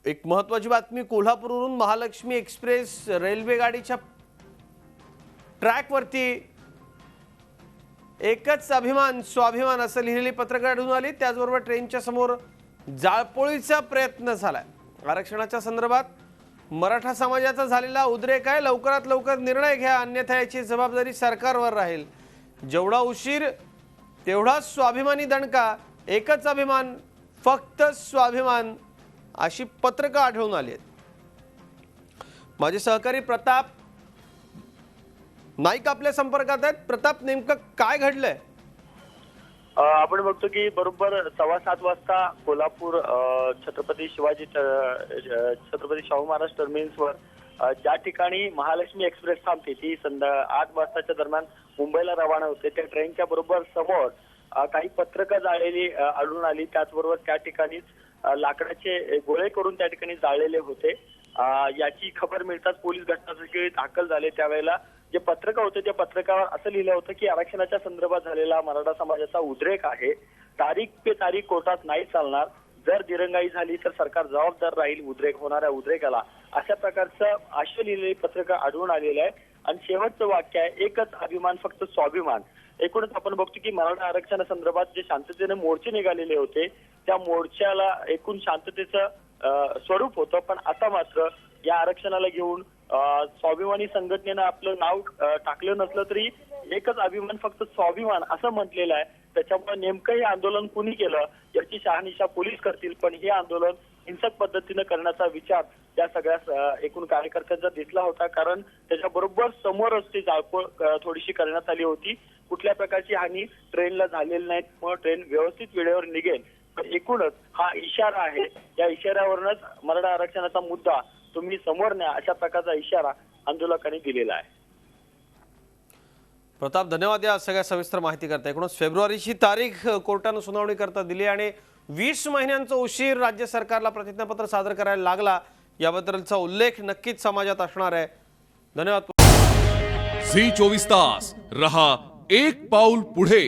एक महत्त्वाची बातमी कोल्हापूरवरून महालक्ष्मी एक्सप्रेस रेल्वे गाडीच्या ट्रॅकवरती एकच अभिमान स्वाभिमान असं लिहिलेली पत्रकं आढळून आली। त्याचबरोबर ट्रेनच्या समोर जाळपोळीचा प्रयत्न झालाय। आरक्षणाच्या संदर्भात मराठा समाजाचा झालेला उद्रेक आहे। लवकरात लवकर निर्णय घ्या, अन्यथा याची जबाबदारी सरकारवर राहील। जेवढा उशीर तेवढा स्वाभिमानी दणका, एकच अभिमान फक्त स्वाभिमान अशी पत्रकं आढळून आली आहेत। माझे सहकारी प्रताप नाईक आपल्या संपर्कात आहेत। प्रताप, नेमकं काय घडलंय? आपण बघतो की बरोबर 7:15 वाजता कोल्हापूर छत्रपती शाहू महाराज टर्मिनसवर ज्या ठिकाणी महालक्ष्मी एक्सप्रेस थांबते ती 8 वाजताच्या दरम्यान मुंबईला रवाना होते, त्या ट्रेनच्या बरोबर समोर काही पत्रकं जाळलेली आढळून आली। त्याचबरोबर त्या ठिकाणी लाकडाचे गोळे करून त्या ठिकाणी जाळलेले होते। याची खबर मिळताच पोलीस घटनास्थळी दाखल झाले। त्यावेळेला जे पत्रक होते त्या पत्रकावर असं लिहिलं होतं की आरक्षणाच्या संदर्भात झालेला मराठा समाजाचा उद्रेक आहे, तारीख पे तारीख कोर्टात नाही चालणार, जर दिरंगाई झाली तर सरकार जबाबदार राहील होणाऱ्या उद्रेकाला, अशा प्रकारचं आशय लिहिलेली पत्रकं आढळून आलेलं आहे। आणि शेवटचं वाक्य आहे, एकच अभिमान फक्त स्वाभिमान। एकूणच आपण बघतो की मराठा आरक्षणासंदर्भात जे शांततेने मोर्चे निघालेले होते त्या मोर्चाला एकूण शांततेचं स्वरूप होतं, पण आता मात्र या आरक्षणाला घेऊन स्वाभिमानी संघटनेनं आपलं नाव टाकलं नसलं तरी एकच अभिमान फक्त स्वाभिमान असं म्हटलेलं आहे। त्याच्यामुळे नेमकं हे आंदोलन कुणी केलं याची शहानिशा पोलीस करतील, पण हे आंदोलन हिंसक पद्धतीनं करण्याचा विचार या सगळ्या एकूण कार्यकर्त्यांचा दिसला होता, कारण त्याच्याबरोबर समोरच ती जाळपोळ थोडीशी करण्यात आली होती। कुठल्या प्रकारची हानी ट्रेनला झालेली नाही, मग ट्रेन व्यवस्थित वेळेवर निघेल। पण एकूणच हा इशारा आहे, या इशाऱ्यावरूनच मराठा आरक्षणाचा मुद्दा तुम्ही समोर न्या अशा प्रकारचा इशारा आंदोलकांनी दिलेला आहे। प्रताप, धन्यवाद या सगळ्या सविस्तर माहिती करता। 19 फेब्रुवारीची तारीख कोर्टाने सुनावणी करता दिली आणि 20 महिन्यांचा उशीर राज्य सरकारला प्रतिज्ञापत्र सादर करायला लागला, याबद्दलचा उल्लेख नक्कीच समाजात असणार आहे। धन्यवाद। झी 24 तास रहा एक पाऊल पुढे।